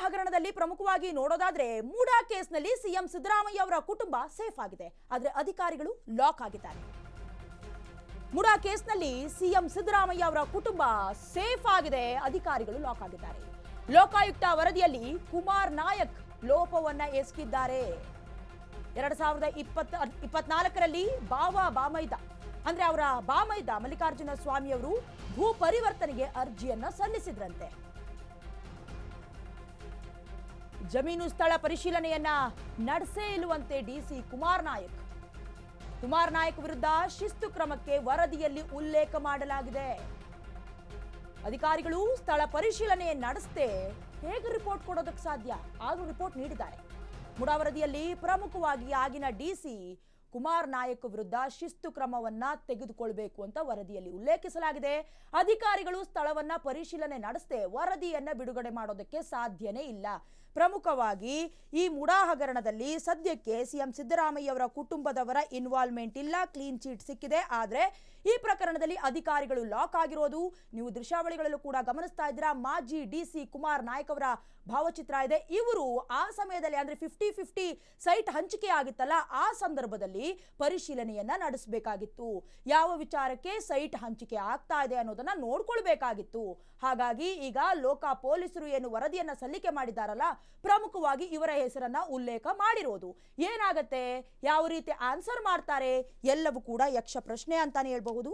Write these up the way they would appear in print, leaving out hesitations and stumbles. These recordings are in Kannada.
ಹಗರಣದಲ್ಲಿ ಪ್ರಮುಖವಾಗಿ ನೋಡೋದಾದ್ರೆ ಮೂಡಾ ಕೇಸ್ನಲ್ಲಿ ಸಿಎಂ ಸಿದ್ದರಾಮಯ್ಯ ಅವರ ಕುಟುಂಬ ಸೇಫ್ ಆಗಿದೆ, ಆದರೆ ಅಧಿಕಾರಿಗಳು ಲಾಕ್ ಆಗಿದ್ದಾರೆ. ಮೂಡಾ ಕೇಸ್ನಲ್ಲಿ ಸಿಎಂ ಸಿದ್ದರಾಮಯ್ಯ ಅವರ ಕುಟುಂಬ ಸೇಫ್ ಆಗಿದೆ, ಅಧಿಕಾರಿಗಳು ಲಾಕ್ ಆಗಿದ್ದಾರೆ. ಲೋಕಾಯುಕ್ತ ವರದಿಯಲ್ಲಿ ಕುಮಾರ್ ನಾಯಕ್ ಲೋಪವನ್ನ ಎಸಗಿದ್ದಾರೆ. 2024ರಲ್ಲಿ ಬಾಮೈದ ಅಂದ್ರೆ ಅವರ ಬಾಮೈದ ಮಲ್ಲಿಕಾರ್ಜುನ ಸ್ವಾಮಿ ಅವರು ಭೂ ಪರಿವರ್ತನೆಗೆ ಅರ್ಜಿಯನ್ನ ಸಲ್ಲಿಸಿದ್ರಂತೆ. ಜಮೀನು ಸ್ಥಳ ಪರಿಶೀಲನೆಯನ್ನ ನಡೆಸೇ ಇಲ್ಲವಂತೆ ಡಿಸಿ ಕುಮಾರ್ ನಾಯಕ್ ವಿರುದ್ಧ ಶಿಸ್ತು ಕ್ರಮಕ್ಕೆ ವರದಿಯಲ್ಲಿ ಉಲ್ಲೇಖ ಮಾಡಲಾಗಿದೆ. ಅಧಿಕಾರಿಗಳು ಸ್ಥಳ ಪರಿಶೀಲನೆ ನಡೆಸದೆ ಹೇಗೆ ರಿಪೋರ್ಟ್ ಕೊಡೋದಕ್ಕೆ ಸಾಧ್ಯ? ಆದರೂ ರಿಪೋರ್ಟ್ ನೀಡಿದ್ದಾರೆ. ಮೂಡಾ ವರದಿಯಲ್ಲಿ ಪ್ರಮುಖವಾಗಿ ಆಗಿನ ಡಿಸಿ ಕುಮಾರ್ ನಾಯಕ್ ವಿರುದ್ಧ ಶಿಸ್ತು ಕ್ರಮವನ್ನ ತೆಗೆದುಕೊಳ್ಳಬೇಕು ಅಂತ ವರದಿಯಲ್ಲಿ ಉಲ್ಲೇಖಿಸಲಾಗಿದೆ. ಅಧಿಕಾರಿಗಳು ಸ್ಥಳವನ್ನ ಪರಿಶೀಲನೆ ನಡೆಸದೆ ವರದಿಯನ್ನ ಬಿಡುಗಡೆ ಮಾಡೋದಕ್ಕೆ ಸಾಧ್ಯನೇ ಇಲ್ಲ. ಪ್ರಮುಖವಾಗಿ ಈ ಮೂಡಾ ಹಗರಣದಲ್ಲಿ ಸದ್ಯಕ್ಕೆ ಸಿಎಂ ಸಿದ್ದರಾಮಯ್ಯ ಅವರ ಕುಟುಂಬದವರ ಇನ್ವಾಲ್ವ್ಮೆಂಟ್ ಇಲ್ಲ, ಕ್ಲೀನ್ ಚೀಟ್ ಸಿಕ್ಕಿದೆ. ಆದರೆ ಈ ಪ್ರಕರಣದಲ್ಲಿ ಅಧಿಕಾರಿಗಳು ಲಾಕ್ ಆಗಿರೋದು ನೀವು ದೃಶ್ಯಾವಳಿಗಳಲ್ಲೂ ಕೂಡ ಗಮನಿಸ್ತಾ ಇದ್ದೀರಾ. ಮಾಜಿ ಡಿಸಿ ಕುಮಾರ್ ನಾಯಕ್ ಅವರ ಭಾವಚಿತ್ರ ಇದೆ. ಇವರು ಆ ಸಮಯದಲ್ಲಿ ಅಂದ್ರೆ 50-50 ಸೈಟ್ ಹಂಚಿಕೆ ಆಗಿತ್ತಲ್ಲ, ಆ ಸಂದರ್ಭದಲ್ಲಿ ಪರಿಶೀಲನೆಯನ್ನ ನಡೆಸಬೇಕಾಗಿತ್ತು. ಯಾವ ವಿಚಾರಕ್ಕೆ ಸೈಟ್ ಹಂಚಿಕೆ ಆಗ್ತಾ ಇದೆ ಅನ್ನೋದನ್ನ ನೋಡ್ಕೊಳ್ಬೇಕಾಗಿತ್ತು. ಹಾಗಾಗಿ ಈಗ ಲೋಕ ಪೊಲೀಸರು ಏನು ವರದಿಯನ್ನ ಸಲ್ಲಿಕೆ ಮಾಡಿದಾರಲ್ಲ, ಪ್ರಮುಖವಾಗಿ ಇವರ ಹೆಸರನ್ನ ಉಲ್ಲೇಖ ಮಾಡಿರೋದು. ಏನಾಗತ್ತೆ, ಯಾವ ರೀತಿ ಆನ್ಸರ್ ಮಾಡ್ತಾರೆ, ಎಲ್ಲವೂ ಕೂಡ ಯಕ್ಷ ಪ್ರಶ್ನೆ ಅಂತಾನೆ ಹೇಳ್ಬಹುದು.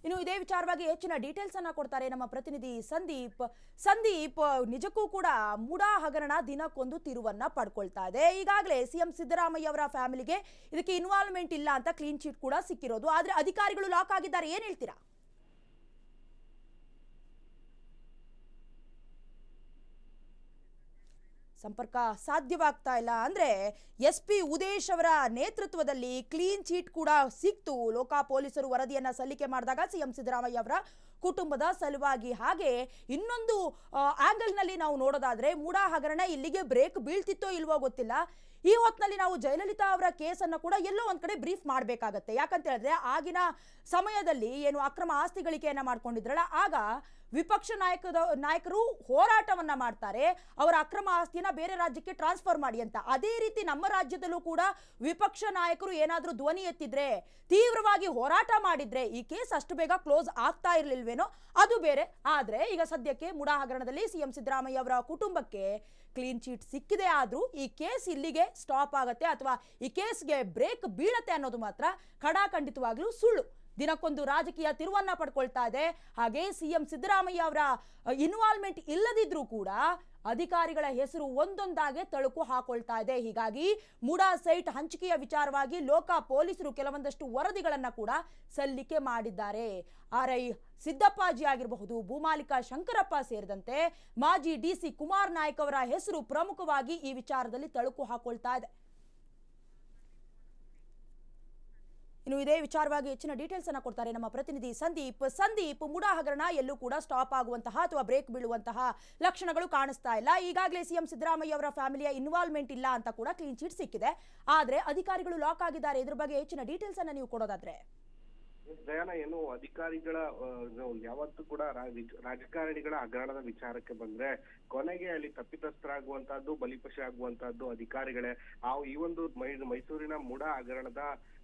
ಇನ್ನು ಇದೇ ವಿಚಾರವಾಗಿ ಹೆಚ್ಚಿನ ಡೀಟೇಲ್ಸ್ ಅನ್ನ ಕೊಡ್ತಾರೆ ನಮ್ಮ ಪ್ರತಿನಿಧಿ ಸಂದೀಪ್. ನಿಜಕ್ಕೂ ಕೂಡ ಮೂಡಾ ಹಗರಣ ದಿನಕ್ಕೊಂದು ತಿರುವನ್ನ ಪಡ್ಕೊಳ್ತಾ ಇದೆ. ಈಗಾಗಲೇ ಸಿಎಂ ಸಿದ್ದರಾಮಯ್ಯ ಅವರ ಫ್ಯಾಮಿಲಿಗೆ ಇದಕ್ಕೆ ಇನ್ವಾಲ್ವ್ಮೆಂಟ್ ಇಲ್ಲ ಅಂತ ಕ್ಲೀನ್ ಚೀಟ್ ಕೂಡ ಸಿಕ್ಕಿರೋದು. ಆದ್ರೆ ಅಧಿಕಾರಿಗಳು ಲಾಕ್ ಆಗಿದ್ದಾರೆ, ಏನ್ ಹೇಳ್ತೀರಾ? ಸಂಪರ್ಕ ಸಾಧ್ಯವಾಗ್ತಾ ಇಲ್ಲ. ಅಂದ್ರೆ SP ಉದೇಶ್ ಅವರ ನೇತೃತ್ವದಲ್ಲಿ ಕ್ಲೀನ್ ಚೀಟ್ ಕೂಡ ಸಿಕ್ತು. ಲೋಕ ಪೊಲೀಸರು ವರದಿಯನ್ನ ಸಲ್ಲಿಕೆ ಮಾಡಿದಾಗ ಸಿಎಂ ಸಿದ್ದರಾಮಯ್ಯ ಅವರ ಕುಟುಂಬದ ಸಲುವಾಗಿ. ಹಾಗೆ ಇನ್ನೊಂದು ಆಂಗಲ್ ನಲ್ಲಿ ನಾವು ನೋಡೋದಾದ್ರೆ ಮೂಡಾ ಹಗರಣ ಇಲ್ಲಿಗೆ ಬ್ರೇಕ್ ಬೀಳ್ತಿತ್ತೋ ಇಲ್ವೋ ಗೊತ್ತಿಲ್ಲ. ಈ ಹೊತ್ತಿನಲ್ಲಿ ನಾವು ಜಯಲಲಿತಾ ಅವರ ಕೇಸನ್ನು ಕೂಡ ಎಲ್ಲೋ ಒಂದ್ ಕಡೆ ಬ್ರೀಫ್ ಮಾಡಬೇಕಾಗತ್ತೆ. ಯಾಕಂತ ಹೇಳಿದ್ರೆ ಆಗಿನ ಸಮಯದಲ್ಲಿ ಏನು ಅಕ್ರಮ ಆಸ್ತಿ ಗಳಿಕೆಯನ್ನ ಮಾಡ್ಕೊಂಡಿದ್ರಲ್ಲ, ಆಗ ವಿಪಕ್ಷ ನಾಯಕರು ಹೋರಾಟವನ್ನ ಮಾಡ್ತಾರೆ, ಅವರ ಅಕ್ರಮ ಆಸ್ತಿಯನ್ನ ಬೇರೆ ರಾಜ್ಯಕ್ಕೆ ಟ್ರಾನ್ಸ್ಫರ್ ಮಾಡಿ ಅಂತ. ಅದೇ ರೀತಿ ನಮ್ಮ ರಾಜ್ಯದಲ್ಲೂ ಕೂಡ ವಿಪಕ್ಷ ನಾಯಕರು ಏನಾದ್ರೂ ಧ್ವನಿ ಎತ್ತಿದ್ರೆ, ತೀವ್ರವಾಗಿ ಹೋರಾಟ ಮಾಡಿದ್ರೆ ಈ ಕೇಸ್ ಅಷ್ಟು ಬೇಗ ಕ್ಲೋಸ್ ಆಗ್ತಾ ಇರ್ಲಿಲ್ವೇನೋ, ಅದು ಬೇರೆ. ಆದ್ರೆ ಈಗ ಸದ್ಯಕ್ಕೆ ಮೂಡಾ ಹಗರಣದಲ್ಲಿ ಸಿಎಂ ಸಿದ್ದರಾಮಯ್ಯ ಅವರ ಕುಟುಂಬಕ್ಕೆ ಕ್ಲೀನ್ ಚೀಟ್ ಸಿಕ್ಕಿದೆ. ಆದ್ರೂ ಈ ಕೇಸ್ ಇಲ್ಲಿಗೆ ಸ್ಟಾಪ್ ಆಗತ್ತೆ ಅಥವಾ ಈ ಕೇಸ್ಗೆ ಬ್ರೇಕ್ ಬೀಳತ್ತೆ ಅನ್ನೋದು ಮಾತ್ರ ಖಡಾಖಂಡಿತವಾಗ್ಲೂ ಸುಳ್ಳು. ದಿನಕ್ಕೊಂದು ರಾಜಕೀಯ ತಿರುವನ್ನ ಪಡ್ಕೊಳ್ತಾ ಇದೆ. ಹಾಗೆ ಸಿಎಂ ಸಿದ್ದರಾಮಯ್ಯ ಅವರ ಇನ್ವಾಲ್ವ್ಮೆಂಟ್ ಇಲ್ಲದಿದ್ರೂ ಕೂಡ ಅಧಿಕಾರಿಗಳ ಹೆಸರು ಒಂದೊಂದಾಗೆ ತಳುಕು ಹಾಕೊಳ್ತಾ ಇದೆ. ಹೀಗಾಗಿ ಮೂಡಾ ಸೈಟ್ ಹಂಚಿಕೆಯ ವಿಚಾರವಾಗಿ ಲೋಕ ಪೊಲೀಸರು ಕೆಲವೊಂದಷ್ಟು ವರದಿಗಳನ್ನ ಕೂಡ ಸಲ್ಲಿಕೆ ಮಾಡಿದ್ದಾರೆ. RI ಸಿದ್ದಪ್ಪಾಜಿ ಆಗಿರಬಹುದು, ಭೂಮಾಲಿಕ ಶಂಕರಪ್ಪ ಸೇರಿದಂತೆ ಮಾಜಿ ಡಿಸಿ ಕುಮಾರ್ ನಾಯಕ್ ಅವರ ಹೆಸರು ಪ್ರಮುಖವಾಗಿ ಈ ವಿಚಾರದಲ್ಲಿ ತಳುಕು ಹಾಕೊಳ್ತಾ ಇದೆ. ಇನ್ನು ಇದೇ ವಿಚಾರವಾಗಿ ಹೆಚ್ಚಿನ ಡೀಟೇಲ್ಸ್ ಅನ್ನ ಕೊಡ್ತಾರೆ ನಮ್ಮ ಪ್ರತಿನಿಧಿ ಸಂದೀಪ್. ಮೂಡಾ ಹಗರಣ ಎಲ್ಲೂ ಕೂಡ ಸ್ಟಾಪ್ ಆಗುವಂತಹ ಅಥವಾ ಬ್ರೇಕ್ ಬೀಳುವಂತಹ ಲಕ್ಷಣಗಳು ಕಾಣಿಸ್ತಾ ಇಲ್ಲ. ಈಗಾಗಲೇ ಸಿಎಂ ಸಿದ್ದರಾಮಯ್ಯ ಅವರ ಫ್ಯಾಮಿಲಿಯ ಇನ್ವಾಲ್ವ್ಮೆಂಟ್ ಇಲ್ಲ ಅಂತ ಕೂಡ ಕ್ಲೀನ್ ಚೀಟ್ ಸಿಕ್ಕಿದೆ. ಆದ್ರೆ ಅಧಿಕಾರಿಗಳು ಲಾಕ್ ಆಗಿದ್ದಾರೆ. ಇದ್ರ ಬಗ್ಗೆ ಹೆಚ್ಚಿನ ಡೀಟೇಲ್ಸ್ ಅನ್ನ ನೀವು ಕೊಡೋದಾದ್ರೆ. ದಯಾನ, ಏನು ಅಧಿಕಾರಿಗಳ ಯಾವತ್ತೂ ಕೂಡ ರಾಜಕಾರಣಿಗಳ ಹಗರಣದ ವಿಚಾರಕ್ಕೆ ಬಂದ್ರೆ ಕೊನೆಗೆ ಅಲ್ಲಿ ತಪ್ಪಿತಸ್ಥರಾಗುವಂತಹದ್ದು, ಬಲಿಪಶು ಆಗುವಂತಹದ್ದು ಅಧಿಕಾರಿಗಳೇ. ಈ ಒಂದು ಮೈಸೂರಿನ ಮೂಡಾ ಹಗರಣದ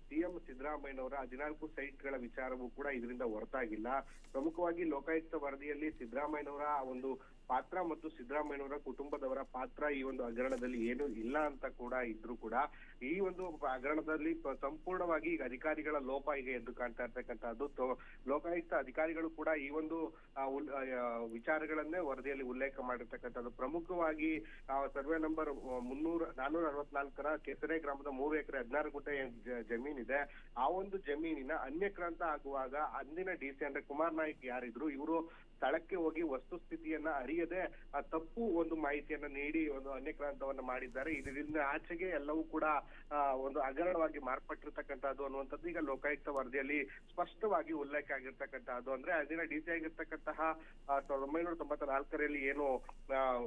ಸಿಎಂ ಸಿದ್ದರಾಮಯ್ಯನವರ 14 ಸೈಟ್ಗಳ ವಿಚಾರವೂ ಕೂಡ ಇದರಿಂದ ಹೊರತಾಗಿಲ್ಲ. ಪ್ರಮುಖವಾಗಿ ಲೋಕಾಯುಕ್ತ ವರದಿಯಲ್ಲಿ ಸಿದ್ದರಾಮಯ್ಯನವರ ಒಂದು ಪಾತ್ರ ಮತ್ತು ಸಿದ್ದರಾಮಯ್ಯನವರ ಕುಟುಂಬದವರ ಪಾತ್ರ ಈ ಒಂದು ಹಗರಣದಲ್ಲಿ ಏನು ಇಲ್ಲ ಅಂತ ಕೂಡ ಇದ್ರೂ ಕೂಡ ಈ ಒಂದು ಹಗರಣದಲ್ಲಿ ಸಂಪೂರ್ಣವಾಗಿ ಈಗ ಅಧಿಕಾರಿಗಳ ಲೋಪ ಈಗ ಎದ್ದು ಕಾಣ್ತಾ ಇರ್ತಕ್ಕಂಥದ್ದು. ಲೋಕಾಯುಕ್ತ ಅಧಿಕಾರಿಗಳು ಕೂಡ ಈ ಒಂದು ವಿಚಾರಗಳನ್ನೇ ವರದಿಯಲ್ಲಿ ಉಲ್ಲೇಖ ಮಾಡಿರ್ತಕ್ಕಂಥದ್ದು. ಪ್ರಮುಖವಾಗಿ ಸರ್ವೆ ನಂಬರ್ 464 ಕೆಸರೆ ಗ್ರಾಮದ 3 ಎಕರೆ 16 ಗುಂಟೆ ಜಮೀನಿದೆ. ಆ ಒಂದು ಜಮೀನಿನ ಅನ್ಯಕ್ರಾಂತ ಆಗುವಾಗ ಅಂದಿನ DC ಅಂದ್ರೆ ಕುಮಾರ್ ನಾಯಕ್ ಯಾರಿದ್ರು, ಇವರು ಸ್ಥಳಕ್ಕೆ ಹೋಗಿ ವಸ್ತುಸ್ಥಿತಿಯನ್ನ ಅರಿಯ ತಿಳಿಯದೆ ತಪ್ಪು ಒಂದು ಮಾಹಿತಿಯನ್ನ ನೀಡಿ ಒಂದು ಅನ್ಯಕ್ರಾಂತವನ್ನ ಮಾಡಿದ್ದಾರೆ. ಇದರಿಂದ ಆಚೆಗೆ ಎಲ್ಲವೂ ಕೂಡ ಒಂದು ಹಗರಣವಾಗಿ ಮಾರ್ಪಟ್ಟಿರ್ತಕ್ಕಂಥದ್ದು ಅನ್ನುವಂಥದ್ದು ಈಗ ಲೋಕಾಯುಕ್ತ ವರದಿಯಲ್ಲಿ ಸ್ಪಷ್ಟವಾಗಿ ಉಲ್ಲೇಖ ಆಗಿರ್ತಕ್ಕಂಥದ್ದು. ಅಂದ್ರೆ ಅದಿನ ಡಿಸಿ ಆಗಿರ್ತಕ್ಕಂತಹ 1994ರಲ್ಲಿ ಏನು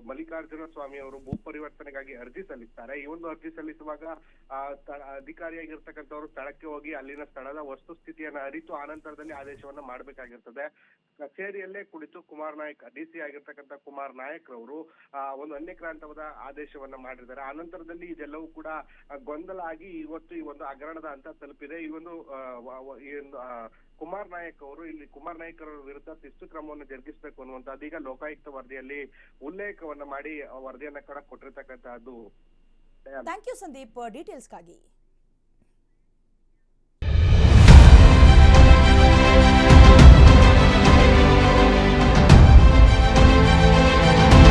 ಮಲ್ಲಿಕಾರ್ಜುನ ಸ್ವಾಮಿ ಅವರು ಭೂ ಪರಿವರ್ತನೆಗಾಗಿ ಅರ್ಜಿ ಸಲ್ಲಿಸ್ತಾರೆ. ಈ ಒಂದು ಅರ್ಜಿ ಸಲ್ಲಿಸುವಾಗ ಅಧಿಕಾರಿಯಾಗಿರ್ತಕ್ಕಂಥವ್ರು ಸ್ಥಳಕ್ಕೆ ಹೋಗಿ ಅಲ್ಲಿನ ಸ್ಥಳದ ವಸ್ತುಸ್ಥಿತಿಯನ್ನ ಅರಿತು ಆನಂತರದಲ್ಲಿ ಆದೇಶವನ್ನ ಮಾಡ್ಬೇಕಾಗಿರ್ತದೆ. ಕಚೇರಿಯಲ್ಲೇ ಕುಳಿತು ಕುಮಾರ್ ನಾಯಕ್ ಡಿಸಿ ಆಗಿರ್ತಕ್ಕಂಥ ಕುಮಾರ್ ನಾಯಕ್ ರವರು ಒಂದು ಅನ್ಯಕ್ರಾಂತವಾದ ಆದೇಶವನ್ನ ಮಾಡಿದ್ದಾರೆ. ಆನಂತರದಲ್ಲಿ ಇದೆಲ್ಲವೂ ಕೂಡ ಗೊಂದಲ ಆಗಿ ಇವತ್ತು ಈ ಒಂದು ಹಗರಣದ ಹಂತ ತಲುಪಿದೆ. ಈ ಒಂದು ಕುಮಾರ್ ನಾಯಕ್ ಅವರು ಇಲ್ಲಿ ಕುಮಾರ್ ನಾಯಕ್ ಅವರ ವಿರುದ್ಧ ಶಿಸ್ತು ಕ್ರಮವನ್ನು ಜರುಗಿಸಬೇಕು ಅನ್ನುವಂಥದ್ದು ಈಗ ಲೋಕಾಯುಕ್ತ ವರದಿಯಲ್ಲಿ ಉಲ್ಲೇಖವನ್ನ ಮಾಡಿ ವರದಿಯನ್ನ ಕೂಡ ಕೊಟ್ಟಿರ್ತಕ್ಕಂಥದ್ದು. Thank you Sandeep ಡೀಟೇಲ್ಸ್ಗಾಗಿ.